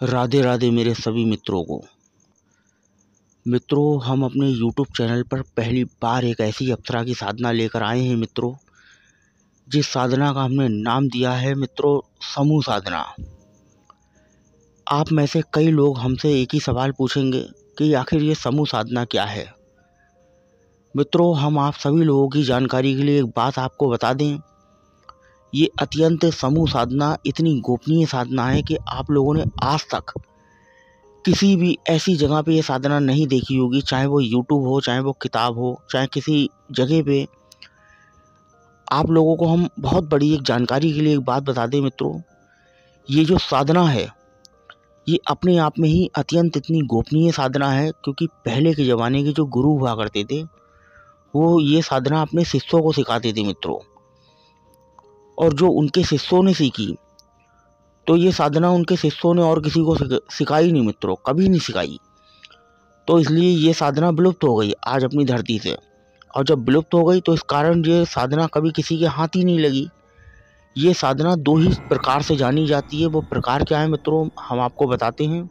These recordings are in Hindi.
राधे राधे मेरे सभी मित्रों को। मित्रों, हम अपने YouTube चैनल पर पहली बार एक ऐसी अप्सरा की साधना लेकर आए हैं मित्रों, जिस साधना का हमने नाम दिया है मित्रों समूह साधना। आप में से कई लोग हमसे एक ही सवाल पूछेंगे कि आखिर ये समूह साधना क्या है। मित्रों, हम आप सभी लोगों की जानकारी के लिए एक बात आपको बता दें, ये अत्यंत समूह साधना इतनी गोपनीय साधना है कि आप लोगों ने आज तक किसी भी ऐसी जगह पे ये साधना नहीं देखी होगी, चाहे वो YouTube हो, चाहे वो किताब हो, चाहे किसी जगह पे। आप लोगों को हम बहुत बड़ी एक जानकारी के लिए एक बात बता दें मित्रों, ये जो साधना है ये अपने आप में ही अत्यंत इतनी गोपनीय साधना है, क्योंकि पहले के ज़माने के जो गुरु हुआ करते थे वो ये साधना अपने शिष्यों को सिखाते थे मित्रों। और जो उनके शिष्यों ने सीखी तो ये साधना उनके शिष्यों ने और किसी को सिखाई नहीं मित्रों, कभी नहीं सिखाई। तो इसलिए ये साधना विलुप्त हो गई आज अपनी धरती से। और जब विलुप्त हो गई तो इस कारण ये साधना कभी किसी के हाथ ही नहीं लगी। ये साधना दो ही प्रकार से जानी जाती है। वो प्रकार क्या है मित्रों, हम आपको बताते हैं।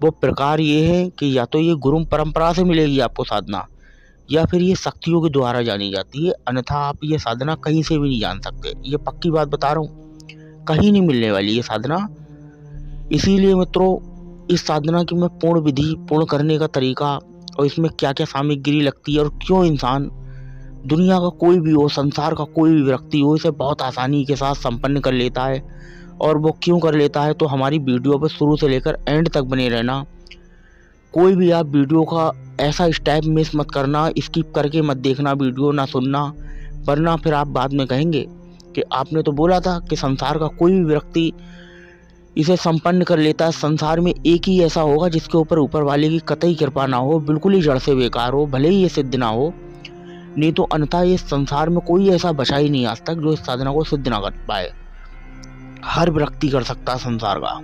वो प्रकार ये है कि या तो ये गुरु परंपरा से मिलेगी आपको साधना, या फिर ये शक्तियों के द्वारा जानी जाती है। अन्यथा आप ये साधना कहीं से भी नहीं जान सकते, ये पक्की बात बता रहा हूँ, कहीं नहीं मिलने वाली ये साधना। इसीलिए मित्रों, इस साधना की मैं पूर्ण विधि, पूर्ण करने का तरीका और इसमें क्या क्या सामग्री लगती है और क्यों इंसान, दुनिया का कोई भी हो, संसार का कोई भी व्यक्ति हो, इसे बहुत आसानी के साथ संपन्न कर लेता है। और वो क्यों कर लेता है, तो हमारी वीडियो पर शुरू से लेकर एंड तक बने रहना। कोई भी आप वीडियो का ऐसा स्टेप मिस मत करना, स्किप करके मत देखना वीडियो, ना सुनना, वरना फिर आप बाद में कहेंगे कि आपने तो बोला था कि संसार का कोई भी व्यक्ति इसे संपन्न कर लेता है। संसार में एक ही ऐसा होगा जिसके ऊपर वाले की कतई कृपा ना हो, बिल्कुल ही जड़ से बेकार हो, भले ही ये सिद्ध ना हो, नहीं तो अन्यथा ये संसार में कोई ऐसा बचा ही नहीं आज तक जो इस साधना को सिद्ध ना कर पाए। हर व्यक्ति कर सकता है संसार का।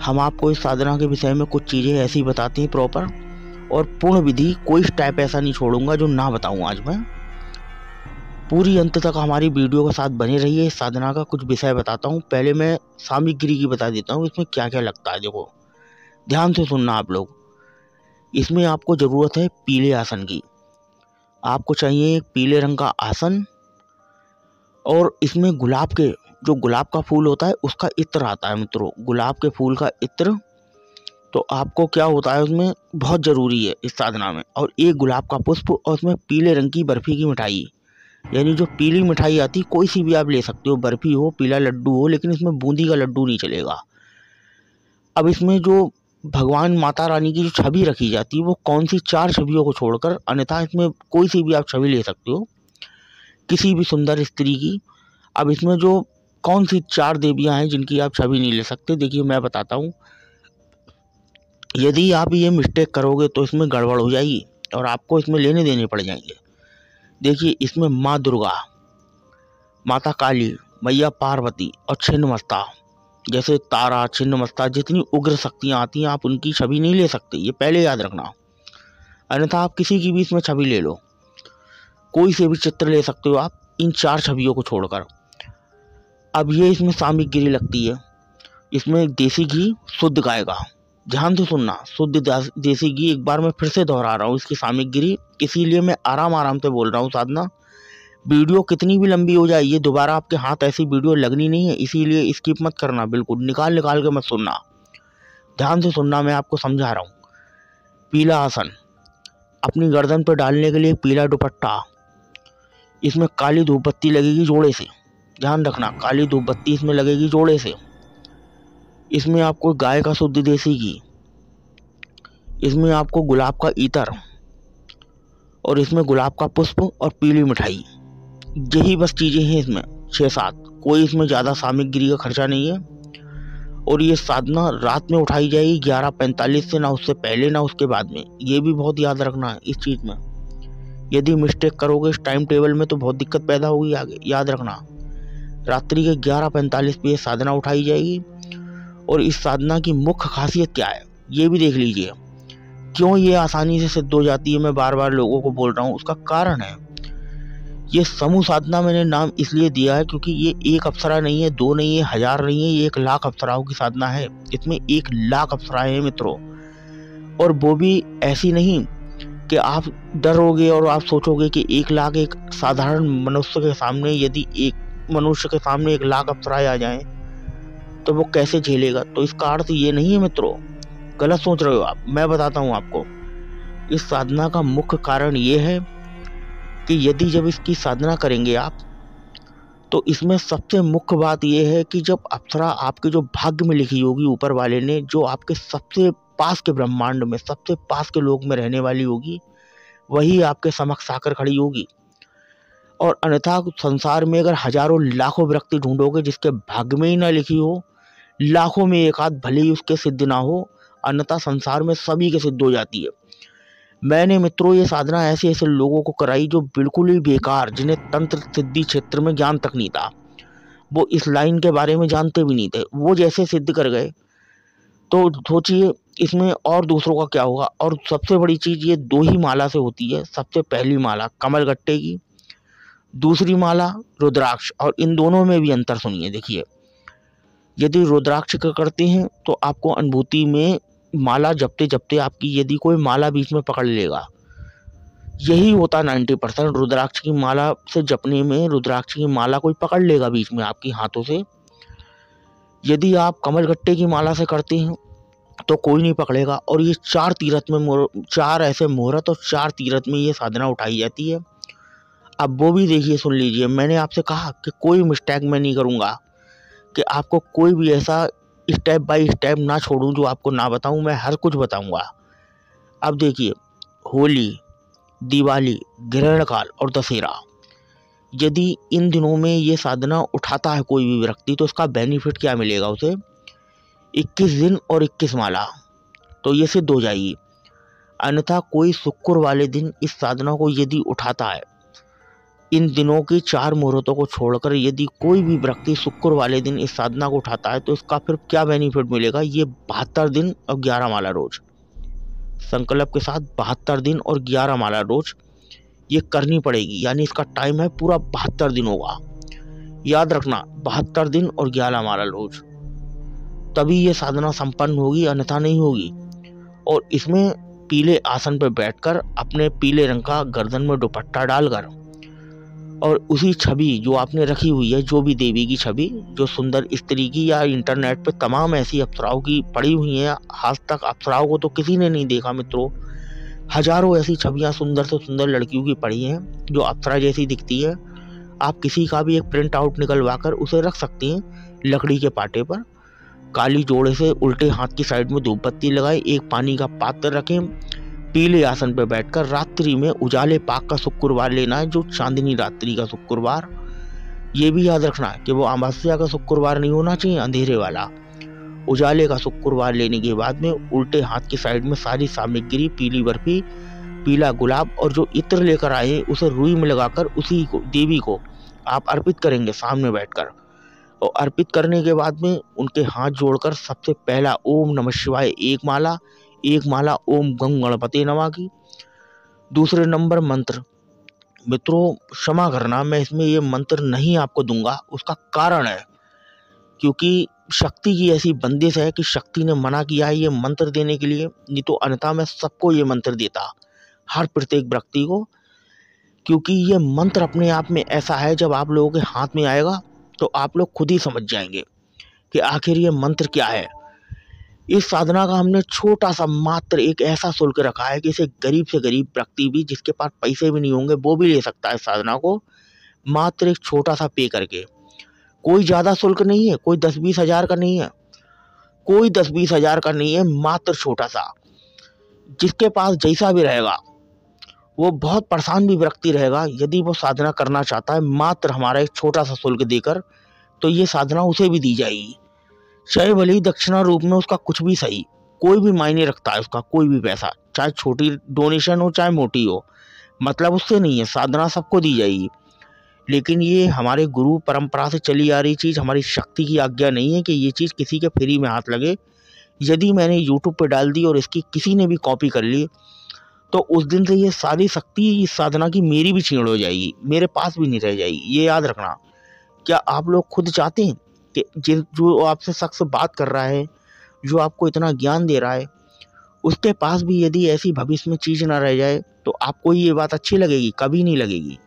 हम आपको इस साधना के विषय में कुछ चीज़ें ऐसी बताते हैं प्रॉपर, और पूर्ण विधि, कोई स्टेप ऐसा नहीं छोड़ूंगा जो ना बताऊं। आज मैं पूरी अंत तक हमारी वीडियो के साथ बने रहिए। इस साधना का कुछ विषय बताता हूँ। पहले मैं सामग्री की बता देता हूँ, इसमें क्या क्या लगता है। देखो, ध्यान से सुनना आप लोग। इसमें आपको ज़रूरत है पीले आसन की। आपको चाहिए एक पीले रंग का आसन, और इसमें गुलाब के, जो गुलाब का फूल होता है उसका इत्र आता है मित्रों, गुलाब के फूल का इत्र। तो आपको क्या होता है, उसमें बहुत ज़रूरी है इस साधना में। और एक गुलाब का पुष्प, और उसमें पीले रंग की बर्फ़ी की मिठाई, यानी जो पीली मिठाई आती, कोई सी भी आप ले सकते हो, बर्फ़ी हो, पीला लड्डू हो, लेकिन इसमें बूंदी का लड्डू नहीं चलेगा। अब इसमें जो भगवान माता रानी की जो छवि रखी जाती है वो कौन सी, 4 छवियों को छोड़कर, अन्यथा इसमें कोई सी भी आप छवि ले सकते हो, किसी भी सुंदर स्त्री की। अब इसमें जो कौन सी 4 देवियां हैं जिनकी आप छवि नहीं ले सकते, देखिए मैं बताता हूँ। यदि आप ये मिस्टेक करोगे तो इसमें गड़बड़ हो जाएगी और आपको इसमें लेने देने पड़ जाएंगे। देखिए, इसमें माँ दुर्गा, माता काली, मैया पार्वती और छिन्नमस्ता, जैसे तारा, छिन्नमस्ता, जितनी उग्र शक्तियाँ आती हैं आप उनकी छवि नहीं ले सकते, ये पहले याद रखना। अन्यथा आप किसी की भी इसमें छवि ले लो, कोई से भी चित्र ले सकते हो आप, इन 4 छवियों को छोड़कर। अब ये इसमें सामग्री लगती है। इसमें देसी घी, शुद्ध गाय का, ध्यान से सुनना, शुद्ध देसी घी। एक बार मैं फिर से दोहरा रहा हूँ इसकी सामग्री, इसीलिए मैं आराम से बोल रहा हूँ साधना। वीडियो कितनी भी लंबी हो जाए, ये दोबारा आपके हाथ ऐसी वीडियो लगनी नहीं है, इसीलिए स्किप मत करना, बिल्कुल निकाल के मत सुनना, ध्यान से सुनना, मैं आपको समझा रहा हूँ। पीला आसन, अपनी गर्दन पर डालने के लिए पीला दुपट्टा। इसमें काली धूप बत्ती लगेगी जोड़े से, ध्यान रखना, काली धूप बत्ती इसमें लगेगी जोड़े से। इसमें आपको गाय का शुद्ध देसी घी, इसमें आपको गुलाब का इत्र, और इसमें गुलाब का पुष्प और पीली मिठाई। यही बस चीज़ें हैं इसमें, 6-7, कोई इसमें ज़्यादा सामग्री का खर्चा नहीं है। और ये साधना रात में उठाई जाएगी 11:45 से, ना उससे पहले ना उसके बाद में। ये भी बहुत याद रखना है इस चीज़ में। यदि मिस्टेक करोगे इस टाइम टेबल में तो बहुत दिक्कत पैदा होगी आगे, याद रखना। रात्रि के 11:45 पे ये साधना उठाई जाएगी। और इस साधना की मुख्य खासियत क्या है ये भी देख लीजिए। क्यों ये आसानी से सिद्ध हो जाती है, मैं बार बार लोगों को बोल रहा हूँ, उसका कारण है ये समूह साधना मैंने नाम इसलिए दिया है क्योंकि ये एक अप्सरा नहीं है, दो नहीं है, हजार नहीं है, ये 1 लाख अप्सराओं की साधना है। इसमें 1 लाख अप्सराएं हैं मित्रों, और वो भी ऐसी नहीं कि आप डरोगे और आप सोचोगे कि 1 लाख एक साधारण मनुष्य के सामने, यदि एक मनुष्य के सामने 1 लाख अप्सराएं आ जाएं तो वो कैसे झेलेगा। तो इसका अर्थ ये नहीं है मित्रों, गलत सोच रहे हो आप। मैं बताता हूँ आपको, इस साधना का मुख्य कारण ये है कि यदि जब इसकी साधना करेंगे आप, तो इसमें सबसे मुख्य बात यह है कि जब अप्सरा आपके जो भाग्य में लिखी होगी ऊपर वाले ने, जो आपके सबसे पास के ब्रह्मांड में, सबसे पास के लोक में रहने वाली होगी, वही आपके समक्ष आकर खड़ी होगी। और अन्यथा संसार में अगर हजारों लाखों व्यक्ति ढूंढोगे जिसके भाग्य में ही ना लिखी हो, लाखों में एक आध भले ही उसके सिद्ध ना हो, अन्यथा संसार में सभी के सिद्ध हो जाती है। मैंने मित्रों ये साधना ऐसे ऐसे लोगों को कराई जो बिल्कुल ही बेकार, जिन्हें तंत्र सिद्धि क्षेत्र में ज्ञान तक नहीं था, वो इस लाइन के बारे में जानते भी नहीं थे, वो जैसे सिद्ध कर गए। तो सोचिए इसमें और दूसरों का क्या होगा। और सबसे बड़ी चीज, ये 2 ही माला से होती है। सबसे पहली माला कमलगट्टे की, दूसरी माला रुद्राक्ष। और इन दोनों में भी अंतर सुनिए। देखिए, यदि रुद्राक्ष का करते हैं तो आपको अनुभूति में माला जपते जपते आपकी यदि कोई माला बीच में पकड़ लेगा, यही होता 90%। रुद्राक्ष की माला से जपने में रुद्राक्ष की माला कोई पकड़ लेगा बीच में आपकी हाथों से। यदि आप कमलगट्टे की माला से करते हैं तो कोई नहीं पकड़ेगा। और ये 4 तीर्थ में 4 ऐसे मुहूर्त और 4 तीर्थ में ये साधना उठाई जाती है। अब वो भी देखिए, सुन लीजिए, मैंने आपसे कहा कि कोई मिस्टेक मैं नहीं करूँगा, कि आपको कोई भी ऐसा स्टेप बाय स्टेप ना छोड़ूं जो आपको ना बताऊं, मैं हर कुछ बताऊंगा। अब देखिए, होली, दिवाली, ग्रहण काल और दशहरा, यदि इन दिनों में ये साधना उठाता है कोई भी व्यक्ति, तो इसका बेनिफिट क्या मिलेगा उसे? 21 दिन और 21 माला, तो ये सिद्ध हो जाएगी। अन्यथा कोई शुक्र वाले दिन इस साधना को यदि उठाता है, इन दिनों की 4 मुहूर्तों को छोड़कर यदि कोई भी व्यक्ति शुक्र वाले दिन इस साधना को उठाता है, तो इसका फिर क्या बेनिफिट मिलेगा? ये 72 दिन और 11 माला रोज, संकल्प के साथ 72 दिन और 11 माला रोज ये करनी पड़ेगी। यानी इसका टाइम है पूरा 72 दिन होगा। याद रखना, 72 दिन और 11 माला रोज, तभी ये साधना संपन्न होगी, अन्यथा नहीं होगी। और इसमें पीले आसन पर बैठकर अपने पीले रंग का गर्दन में दुपट्टा डालकर, और उसी छवि जो आपने रखी हुई है, जो भी देवी की छवि, जो सुंदर स्त्री की, या इंटरनेट पे तमाम ऐसी अप्सराओं की पड़ी हुई हैं, आज तक अप्सराओं को तो किसी ने नहीं देखा मित्रों, हजारों ऐसी छवियां सुंदर से सुंदर लड़कियों की पड़ी हैं जो अप्सरा जैसी दिखती है। आप किसी का भी एक प्रिंट आउट निकलवा कर उसे रख सकती हैं लकड़ी के पाटे पर, काली जोड़े से उल्टे हाथ की साइड में धूप बत्ती लगाए, एक पानी का पात्र रखें, पीले आसन पर बैठकर रात्रि में उजाले पाक का शुक्रवार लेना है, जो चांदनी रात्रि का शुक्रवार। ये भी याद रखना है कि वो अमावस्या का शुक्रवार नहीं होना चाहिए, अंधेरे वाला, उजाले का शुक्रवार लेने के बाद में उल्टे हाथ की साइड में सारी सामग्री, पीली बर्फी, पीला गुलाब और जो इत्र लेकर आए उसे रुई में लगाकर उसी को देवी को आप अर्पित करेंगे सामने बैठकर। और अर्पित करने के बाद में उनके हाथ जोड़कर सबसे पहला ओम नमः शिवाय एक माला ओम गंग गणपति नमः की। दूसरे नंबर मंत्र, मित्रों क्षमा करना, मैं इसमें ये मंत्र नहीं आपको दूंगा। उसका कारण है क्योंकि शक्ति की ऐसी बंदिश है कि शक्ति ने मना किया है ये मंत्र देने के लिए, नहीं तो अन्यथा मैं सबको ये मंत्र देता, हर प्रत्येक व्यक्ति को। क्योंकि ये मंत्र अपने आप में ऐसा है, जब आप लोगों के हाथ में आएगा तो आप लोग खुद ही समझ जाएंगे कि आखिर ये मंत्र क्या है। इस साधना का हमने छोटा सा मात्र एक ऐसा शुल्क रखा है कि इसे गरीब से गरीब व्यक्ति भी, जिसके पास पैसे भी नहीं होंगे, वो भी ले सकता है इस साधना को, मात्र एक छोटा सा पे करके। कोई ज़्यादा शुल्क नहीं है, कोई 10-20 हज़ार का नहीं है, कोई 10-20 हज़ार का नहीं है, मात्र छोटा सा। जिसके पास जैसा भी रहेगा, वो बहुत परेशान भी व्यक्ति रहेगा, यदि वो साधना करना चाहता है, मात्र हमारा एक छोटा सा शुल्क देकर, तो ये साधना उसे भी दी जाएगी। चाहे भले ही दक्षिणा रूप में उसका कुछ भी सही, कोई भी मायने रखता है उसका कोई भी पैसा, चाहे छोटी डोनेशन हो चाहे मोटी हो, मतलब उससे नहीं है, साधना सबको दी जाएगी। लेकिन ये हमारे गुरु परंपरा से चली आ रही चीज़, हमारी शक्ति की आज्ञा नहीं है कि ये चीज़ किसी के फ्री में हाथ लगे। यदि मैंने यूट्यूब पे डाल दी और इसकी किसी ने भी कॉपी कर ली, तो उस दिन से ये सारी शक्ति इस साधना की मेरी भी छीण हो जाएगी, मेरे पास भी नहीं रह जाएगी। ये याद रखना। क्या आप लोग खुद चाहते हैं कि जो आपसे शख्स बात कर रहा है, जो आपको इतना ज्ञान दे रहा है, उसके पास भी यदि ऐसी भविष्य में चीज़ ना रह जाए तो आपको ये बात अच्छी लगेगी? कभी नहीं लगेगी।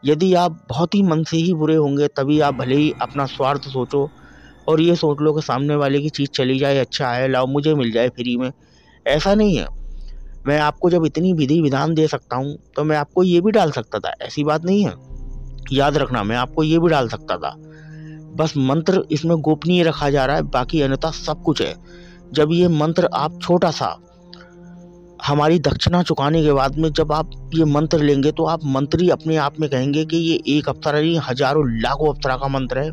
यदि आप बहुत ही मन से ही बुरे होंगे तभी आप भले ही अपना स्वार्थ सोचो और ये सोच लो कि सामने वाले की चीज़ चली जाए, अच्छा है, लाओ मुझे मिल जाए फ्री में। ऐसा नहीं है। मैं आपको जब इतनी विधि विधान दे सकता हूँ तो मैं आपको ये भी डाल सकता था, ऐसी बात नहीं है। याद रखना, मैं आपको ये भी डाल सकता था। बस मंत्र इसमें गोपनीय रखा जा रहा है, बाकी अन्यथा सब कुछ है। जब ये मंत्र आप छोटा सा हमारी दक्षिणा चुकाने के बाद में जब आप ये मंत्र लेंगे तो आप मंत्री अपने आप में कहेंगे कि ये एक अप्सरा नहीं, हजारों लाखों अप्सरा का मंत्र है।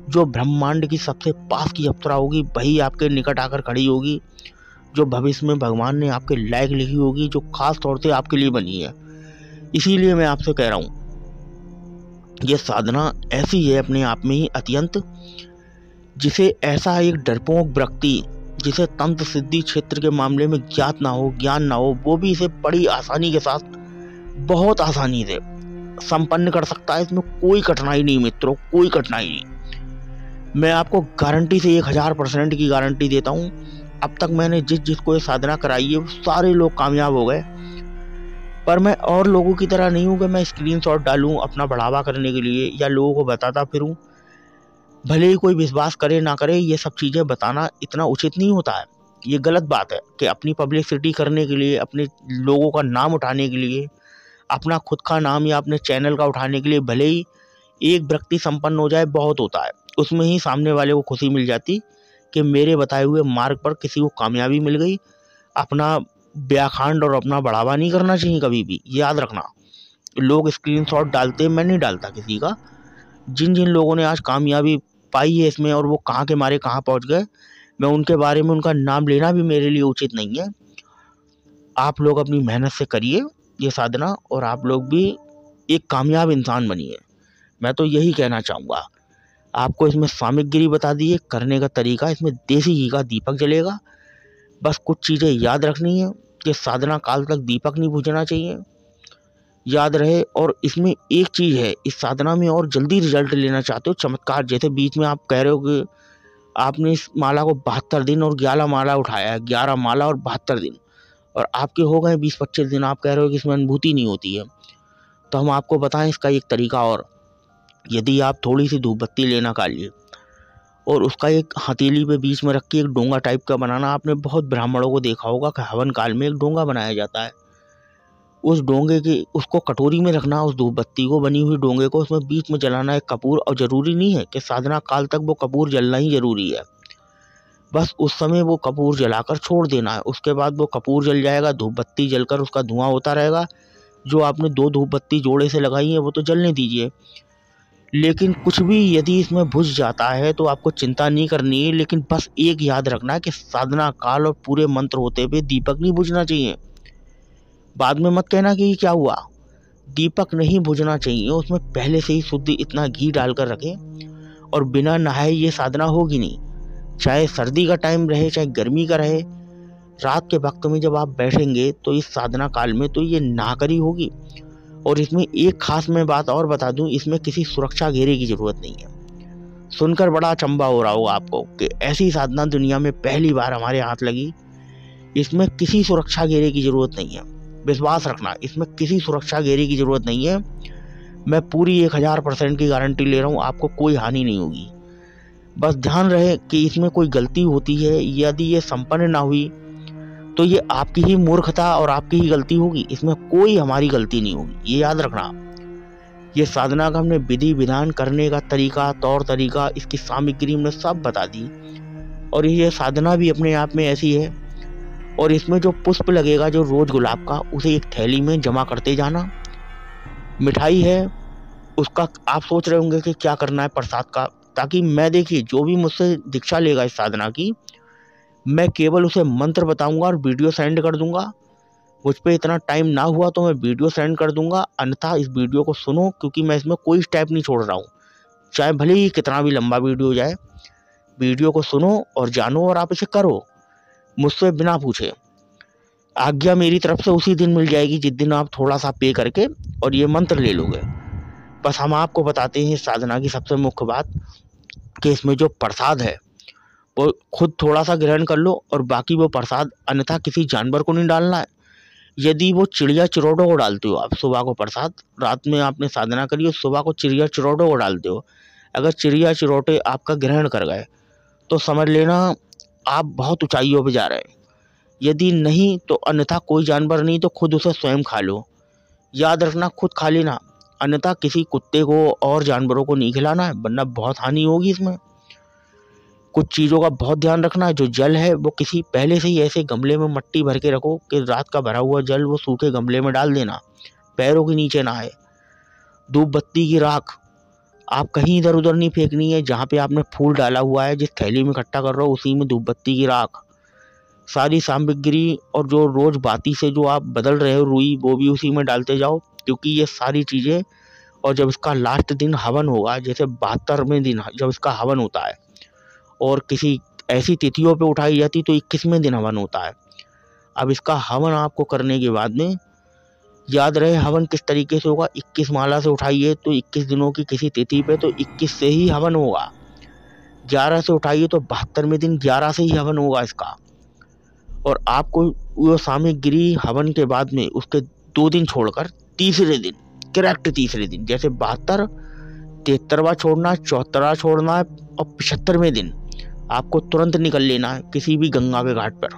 जो ब्रह्मांड की सबसे पास की अप्सरा होगी वही आपके निकट आकर खड़ी होगी, जो भविष्य में भगवान ने आपके लायक लिखी होगी, जो खास तौर से आपके लिए बनी है। इसीलिए मैं आपसे कह रहा हूँ, ये साधना ऐसी है अपने आप में ही अत्यंत, जिसे ऐसा एक डरपोक व्यक्ति जिसे तंत्र सिद्धि क्षेत्र के मामले में ज्ञात ना हो, ज्ञान ना हो, वो भी इसे बड़ी आसानी के साथ, बहुत आसानी से संपन्न कर सकता है। इसमें कोई कठिनाई नहीं मित्रों, कोई कठिनाई नहीं। मैं आपको गारंटी से 1000% की गारंटी देता हूँ। अब तक मैंने जिसको ये साधना कराई है वो सारे लोग कामयाब हो गए। पर मैं और लोगों की तरह नहीं हूँ कि मैं स्क्रीनशॉट डालूँ अपना बढ़ावा करने के लिए या लोगों को बताता फिरूँ। भले ही कोई विश्वास करे ना करे, ये सब चीज़ें बताना इतना उचित नहीं होता है। ये गलत बात है कि अपनी पब्लिसिटी करने के लिए, अपने लोगों का नाम उठाने के लिए, अपना खुद का नाम या अपने चैनल का उठाने के लिए भले ही एक व्यक्ति संपन्न हो जाए बहुत होता है। उसमें ही सामने वाले को खुशी मिल जाती कि मेरे बताए हुए मार्ग पर किसी को कामयाबी मिल गई। अपना व्याखांड और अपना बढ़ावा नहीं करना चाहिए कभी भी, याद रखना। लोग स्क्रीनशॉट डालते हैं, मैं नहीं डालता किसी का। जिन जिन लोगों ने आज कामयाबी पाई है इसमें और वो कहाँ के मारे कहाँ पहुँच गए, मैं उनके बारे में उनका नाम लेना भी मेरे लिए उचित नहीं है। आप लोग अपनी मेहनत से करिए ये साधना और आप लोग भी एक कामयाब इंसान बनिए। मैं तो यही कहना चाहूँगा। आपको इसमें सामग्री बता दी है, करने का तरीका। इसमें देसी घी का दीपक जलेगा। बस कुछ चीज़ें याद रखनी है कि साधना काल तक दीपक नहीं बुझना चाहिए, याद रहे। और इसमें एक चीज़ है, इस साधना में और जल्दी रिजल्ट लेना चाहते हो, चमत्कार, जैसे बीच में आप कह रहे हो कि आपने इस माला को 72 दिन और 11 माला उठाया है, 11 माला और 72 दिन, और आपके हो गए 20-25 दिन। आप कह रहे हो कि इसमें अनुभूति नहीं होती है। तो हम आपको बताएं इसका एक तरीका और। यदि आप थोड़ी सी धूप बत्ती लेना कालिए और उसका एक हथेली पे बीच में रख के एक डोंगा टाइप का बनाना। आपने बहुत ब्राह्मणों को देखा होगा कि हवन काल में एक डोंगा बनाया जाता है। उस डोंगे की उसको कटोरी में रखना, उस धूप बत्ती को, बनी हुई डोंगे को, उसमें बीच में जलाना एक कपूर। और ज़रूरी नहीं है कि साधना काल तक वो कपूर जलना ही ज़रूरी है। बस उस समय वो कपूर जलाकर छोड़ देना है। उसके बाद वो कपूर जल जाएगा, धूप बत्ती जलकर उसका धुआं होता रहेगा। जो आपने 2 धूप बत्ती जोड़े से लगाई है वो तो जलने दीजिए। लेकिन कुछ भी यदि इसमें बुझ जाता है तो आपको चिंता नहीं करनी है। लेकिन बस एक याद रखना है कि साधना काल और पूरे मंत्र होते हुए दीपक नहीं बुझना चाहिए। बाद में मत कहना कि ये क्या हुआ। दीपक नहीं बुझना चाहिए, उसमें पहले से ही शुद्ध इतना घी डालकर रखें। और बिना नहाए ये साधना होगी नहीं। चाहे सर्दी का टाइम रहे चाहे गर्मी का रहे, रात के वक्त में जब आप बैठेंगे तो इस साधना काल में तो ये नहाकर ही होगी। और इसमें एक खास मैं बात और बता दूं, इसमें किसी सुरक्षा घेरे की जरूरत नहीं है। सुनकर बड़ा अचंभा हो रहा होगा आपको कि ऐसी साधना दुनिया में पहली बार हमारे हाथ लगी। इसमें किसी सुरक्षा घेरे की जरूरत नहीं है। विश्वास रखना, इसमें किसी सुरक्षा घेरे की जरूरत नहीं है। मैं पूरी 1000% की गारंटी ले रहा हूँ, आपको कोई हानि नहीं होगी। बस ध्यान रहे कि इसमें कोई गलती होती है, यदि ये संपन्न ना हुई तो ये आपकी ही मूर्खता और आपकी ही गलती होगी। इसमें कोई हमारी गलती नहीं होगी, ये याद रखना। ये साधना का हमने विधि विधान, करने का तरीका, तौर तरीका, इसकी सामग्री हमने सब बता दी। और ये साधना भी अपने आप में ऐसी है। और इसमें जो पुष्प लगेगा, जो रोज गुलाब का, उसे एक थैली में जमा करते जाना। मिठाई है उसका आप सोच रहे होंगे कि क्या करना है प्रसाद का, ताकि मैं, देखिए, जो भी मुझसे दीक्षा लेगा इस साधना की, मैं केवल उसे मंत्र बताऊंगा और वीडियो सेंड कर दूंगा। मुझ पे इतना टाइम ना हुआ तो मैं वीडियो सेंड कर दूंगा, अन्यथा इस वीडियो को सुनो, क्योंकि मैं इसमें कोई स्टेप नहीं छोड़ रहा हूँ। चाहे भले ही कितना भी लंबा वीडियो जाए, वीडियो को सुनो और जानो और आप इसे करो मुझसे बिना पूछे। आज्ञा मेरी तरफ से उसी दिन मिल जाएगी जिस दिन आप थोड़ा सा पे करके और ये मंत्र ले लोगे। बस हम आपको बताते हैं इस साधना की सबसे मुख्य बात कि इसमें जो प्रसाद है वो खुद थोड़ा सा ग्रहण कर लो और बाकी वो प्रसाद अन्यथा किसी जानवर को नहीं डालना है। यदि वो चिड़िया चिरौटों को डालते हो आप सुबह को प्रसाद, रात में आपने साधना करी और सुबह को चिड़िया चिरौटों को डालते हो, अगर चिड़िया चिरौटे आपका ग्रहण कर गए तो समझ लेना आप बहुत ऊंचाइयों पे जा रहे हैं। यदि नहीं तो अन्यथा कोई जानवर नहीं तो खुद उसे स्वयं खा लो। याद रखना खुद खा लेना, अन्यथा किसी कुत्ते को और जानवरों को नहीं खिलाना है वरना बहुत हानि होगी इसमें। कुछ चीज़ों का बहुत ध्यान रखना है। जो जल है वो किसी पहले से ही ऐसे गमले में मट्टी भर के रखो कि रात का भरा हुआ जल वो सूखे गमले में डाल देना, पैरों के नीचे ना आए। धूप बत्ती की राख आप कहीं इधर उधर नहीं फेंकनी है। जहाँ पे आपने फूल डाला हुआ है, जिस थैली में इकट्ठा कर रहे हो उसी में धूप बत्ती की राख, सारी सामग्री और जो रोज बाती से जो आप बदल रहे हो रुई वो भी उसी में डालते जाओ, क्योंकि ये सारी चीज़ें। और जब इसका लास्ट दिन हवन होगा, जैसे 72वें दिन जब इसका हवन होता है और किसी ऐसी तिथियों पे उठाई जाती तो 21वें दिन हवन होता है। अब इसका हवन आपको करने के बाद में याद रहे हवन किस तरीके से होगा। 21 माला से उठाइए तो 21 दिनों की किसी तिथि पे तो 21 से ही हवन होगा। 11 से उठाइए तो 72वें दिन 11 से ही हवन होगा इसका। और आपको वो सामग्री हवन के बाद में उसके 2 दिन छोड़कर तीसरे दिन, करेक्ट तीसरे दिन, जैसे 72, 73वां छोड़ना है, 74वां छोड़ना है और 75वें दिन आपको तुरंत निकल लेना है किसी भी गंगा के घाट पर।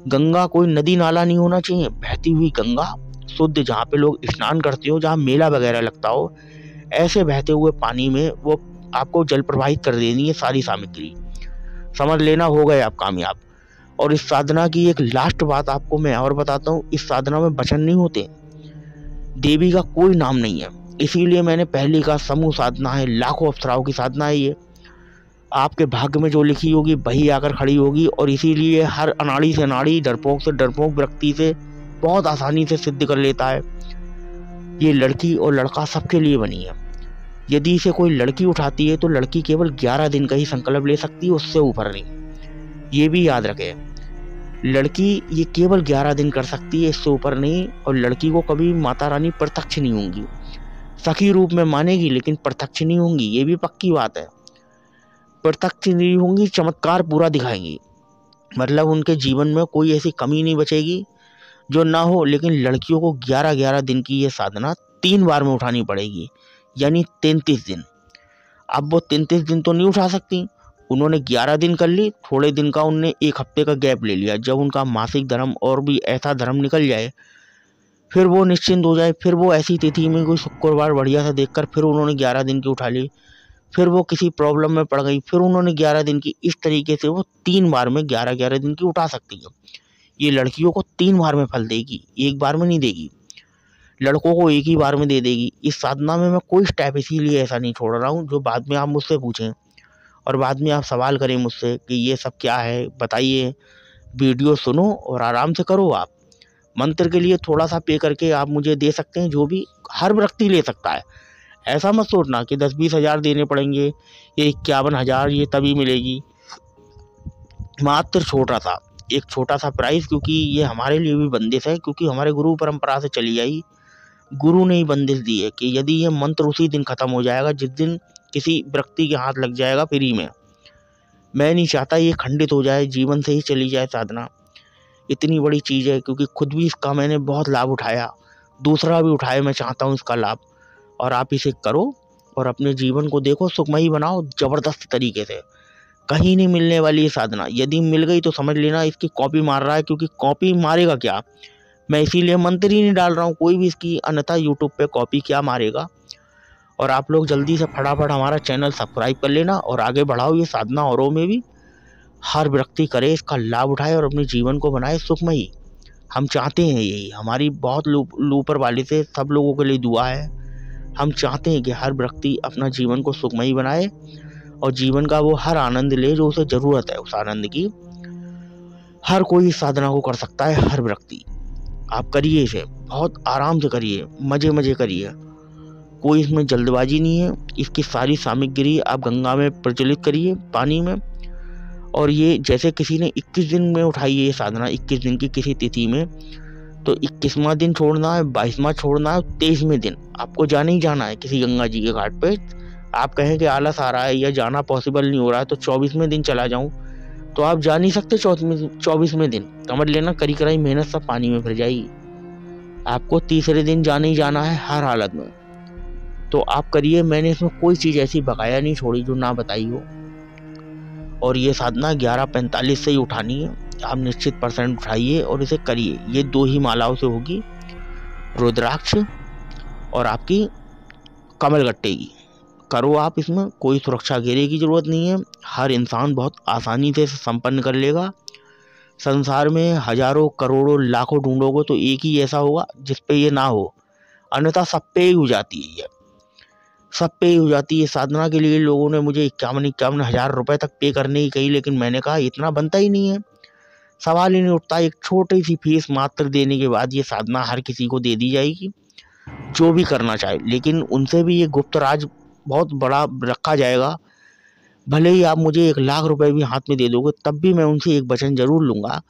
गंगा कोई नदी नाला नहीं होना चाहिए, बहती हुई गंगा शुद्ध, जहाँ पे लोग स्नान करते हो, जहाँ मेला वगैरह लगता हो, ऐसे बहते हुए पानी में वो आपको जल प्रवाहित कर देनी है सारी सामग्री। समझ लेना हो गए आप कामयाब। और इस साधना की एक लास्ट बात आपको मैं और बताता हूँ, इस साधना में वचन नहीं होते, देवी का कोई नाम नहीं है। इसीलिए मैंने पहले कहा समूह साधना है, लाखों अप्सराओं की साधना है ये। आपके भाग्य में जो लिखी होगी वही आकर खड़ी होगी। और इसीलिए हर अनाड़ी से अनाड़ी, डरपोक से डरपोक व्यक्ति से बहुत आसानी से सिद्ध कर लेता है। ये लड़की और लड़का सबके लिए बनी है। यदि इसे कोई लड़की उठाती है तो लड़की केवल 11 दिन का ही संकल्प ले सकती है, उससे ऊपर नहीं। ये भी याद रखें, लड़की ये केवल 11 दिन कर सकती है, इससे ऊपर नहीं। और लड़की को कभी माता रानी प्रत्यक्ष नहीं होंगी, सखी रूप में मानेगी लेकिन प्रत्यक्ष नहीं होंगी, ये भी पक्की बात है। प्रत्यक्ष नहीं होंगी, चमत्कार पूरा दिखाएंगी, मतलब उनके जीवन में कोई ऐसी कमी नहीं बचेगी जो ना हो। लेकिन लड़कियों को 11-11 दिन की ये साधना 3 बार में उठानी पड़ेगी, यानी 33 दिन। अब वो 33 दिन तो नहीं उठा सकती, उन्होंने 11 दिन कर ली, थोड़े दिन का उनने 1 हफ्ते का गैप ले लिया। जब उनका मासिक धर्म और भी ऐसा धर्म निकल जाए, फिर वो निश्चिंत हो जाए, फिर वो ऐसी तिथि में कोई शुक्रवार बढ़िया सा देखकर फिर उन्होंने 11 दिन की उठा ली। फिर वो किसी प्रॉब्लम में पड़ गई, फिर उन्होंने 11 दिन की। इस तरीके से वो 3 बार में 11-11 दिन की उठा सकती है। ये लड़कियों को 3 बार में फल देगी, 1 बार में नहीं देगी। लड़कों को 1 ही बार में दे देगी। इस साधना में मैं कोई स्टेप इसीलिए ऐसा नहीं छोड़ रहा हूँ जो बाद में आप मुझसे पूछें और बाद में आप सवाल करें मुझसे कि ये सब क्या है बताइए। वीडियो सुनो और आराम से करो। आप मंत्र के लिए थोड़ा सा पे करके आप मुझे दे सकते हैं, जो भी हर व्यक्ति ले सकता है। ऐसा मत सोचना कि 10-20 हज़ार देने पड़ेंगे, ये 51,000 ये तभी मिलेगी। मात्र एक छोटा सा प्राइस, क्योंकि ये हमारे लिए भी बंदिश है, क्योंकि हमारे गुरु परंपरा से चली आई। गुरु ने ही बंदिश दी है कि यदि ये मंत्र उसी दिन खत्म हो जाएगा जिस दिन किसी व्यक्ति के हाथ लग जाएगा फ्री में। मैं नहीं चाहता ये खंडित हो जाए, जीवन से ही चली जाए साधना। इतनी बड़ी चीज़ है, क्योंकि खुद भी इसका मैंने बहुत लाभ उठाया, दूसरा भी उठाए। मैं चाहता हूँ इसका लाभ, और आप इसे करो और अपने जीवन को देखो, सुखमयी बनाओ ज़बरदस्त तरीके से। कहीं नहीं मिलने वाली ये साधना, यदि मिल गई तो समझ लेना इसकी कॉपी मार रहा है, क्योंकि कॉपी मारेगा क्या, मैं इसीलिए मंत्र ही नहीं डाल रहा हूँ कोई भी इसकी, अन्यथा यूट्यूब पे कॉपी क्या मारेगा। और आप लोग जल्दी से फटाफट हमारा चैनल सब्सक्राइब कर लेना और आगे बढ़ाओ ये साधना औरों में भी। हर व्यक्ति करे, इसका लाभ उठाए और अपने जीवन को बनाए सुखमयी। हम चाहते हैं यही, हमारी बहुत ऊपर वाले से सब लोगों के लिए दुआ है। हम चाहते हैं कि हर व्यक्ति अपना जीवन को सुखमयी बनाए और जीवन का वो हर आनंद ले जो उसे ज़रूरत है। उस आनंद की हर कोई इस साधना को कर सकता है, हर व्यक्ति। आप करिए इसे, बहुत आराम से करिए, मज़े मज़े करिए, कोई इसमें जल्दबाजी नहीं है। इसकी सारी सामग्री आप गंगा में प्रज्वलित करिए पानी में, और ये जैसे किसी ने 21 दिन में उठाई है ये साधना, 21 दिन की किसी तिथि में, तो 21वां दिन छोड़ना है, 22वां छोड़ना है, 23वें दिन आपको जाना ही जाना है किसी गंगा जी के घाट पे। आप कहें कि आलस आ रहा है या जाना पॉसिबल नहीं हो रहा है तो 24वें दिन चला जाऊं, तो आप जा नहीं सकते 24वें दिन। समझ लेना करी कराई मेहनत सब पानी में फिर जाएगी। आपको तीसरे दिन जाना ही जाना है हर हालत में। तो आप करिए, मैंने इसमें कोई चीज़ ऐसी बकाया नहीं छोड़ी जो ना बताई हो। और ये साधना 11:45 से ही उठानी है, आप निश्चित % उठाइए और इसे करिए। ये 2 ही मालाओं से होगी, रुद्राक्ष और आपकी कमलगट्टे की। करो आप, इसमें कोई सुरक्षा घेरे की ज़रूरत नहीं है, हर इंसान बहुत आसानी से इसे संपन्न कर लेगा। संसार में हजारों करोड़ों लाखों ढूंढोगे तो एक ही ऐसा होगा जिस पे ये ना हो, अन्यथा सब पे ही हो जाती है। ये सब पे ही हो जाती है। साधना के लिए लोगों ने मुझे 51 हज़ार रुपये तक पे करने की कही, लेकिन मैंने कहा इतना बनता ही नहीं है, सवाल ही नहीं उठता। एक छोटी सी फीस मात्र देने के बाद ये साधना हर किसी को दे दी जाएगी जो भी करना चाहे, लेकिन उनसे भी ये गुप्त राज बहुत बड़ा रखा जाएगा। भले ही आप मुझे 1 लाख रुपए भी हाथ में दे दोगे, तब भी मैं उनसे एक वचन जरूर लूँगा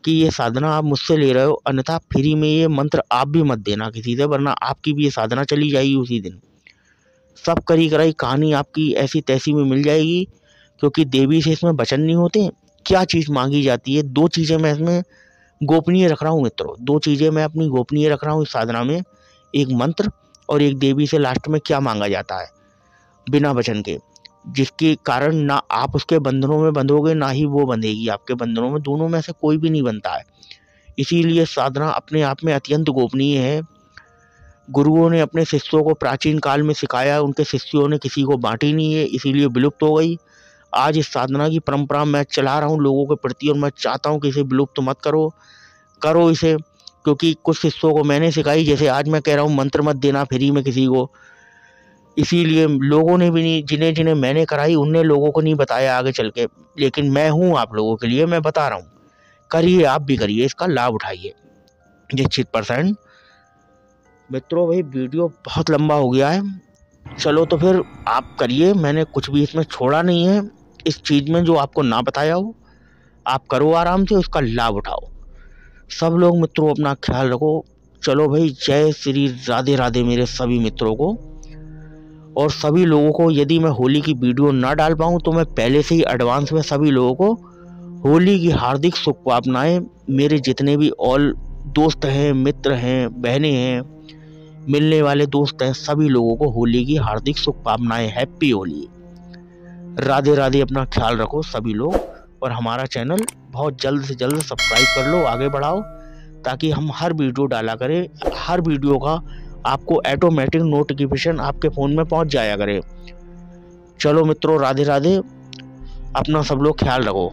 कि ये साधना आप मुझसे ले रहे हो, अन्यथा फ्री में ये मंत्र आप भी मत देना किसी से, वरना आपकी भी ये साधना चली जाएगी उसी दिन। सब करी कराई कहानी आपकी ऐसी तैसी में मिल जाएगी, क्योंकि देवी से इसमें वचन नहीं होते। क्या चीज़ मांगी जाती है, 2 चीज़ें मैं इसमें गोपनीय रख रहा हूँ मित्रों, 2 चीज़ें मैं अपनी गोपनीय रख रहा हूँ इस साधना में, एक मंत्र और एक देवी से लास्ट में क्या मांगा जाता है बिना वचन के, जिसके कारण ना आप उसके बंधनों में बंधोगे ना ही वो बंधेगी आपके बंधनों में, दोनों में से कोई भी नहीं बनता है। इसीलिए साधना अपने आप में अत्यंत गोपनीय है। गुरुओं ने अपने शिष्यों को प्राचीन काल में सिखाया, उनके शिष्यों ने किसी को बांटी नहीं है, इसीलिए विलुप्त हो गई। आज इस साधना की परंपरा मैं चला रहा हूँ लोगों के प्रति, और मैं चाहता हूँ कि इसे विलुप्त मत करो इसे, क्योंकि कुछ शिष्यों को मैंने सिखाई, जैसे आज मैं कह रहा हूँ मंत्र मत देना फ्री में किसी को। इसीलिए लोगों ने भी नहीं, जिन्हें जिन्हें मैंने कराई उनने लोगों को नहीं बताया आगे चल के, लेकिन मैं हूँ आप लोगों के लिए, मैं बता रहा हूँ। करिए, आप भी करिए, इसका लाभ उठाइए निश्चित %। मित्रों भाई वीडियो बहुत लंबा हो गया है, चलो तो फिर आप करिए, मैंने कुछ भी इसमें छोड़ा नहीं है इस चीज़ में जो आपको ना बताया हो। आप करो आराम से, उसका लाभ उठाओ। सब लोग मित्रों अपना ख्याल रखो। चलो भाई, जय श्री राधे राधे मेरे सभी मित्रों को। और सभी लोगों को, यदि मैं होली की वीडियो ना डाल पाऊँ तो मैं पहले से ही एडवांस में सभी लोगों को होली की हार्दिक शुभकामनाएं। मेरे जितने भी ऑल दोस्त हैं, मित्र हैं, बहनें हैं, मिलने वाले दोस्त हैं, सभी लोगों को होली की हार्दिक शुभकामनाएं। हैप्पी होली, राधे राधे। अपना ख्याल रखो सभी लोग, और हमारा चैनल बहुत जल्द से जल्द सब्सक्राइब कर लो, आगे बढ़ाओ, ताकि हम हर वीडियो डाला करें, हर वीडियो का आपको ऑटोमेटिक नोटिफिकेशन आपके फ़ोन में पहुंच जाया करे। चलो मित्रों, राधे राधे, अपना सब लोग ख्याल रखो।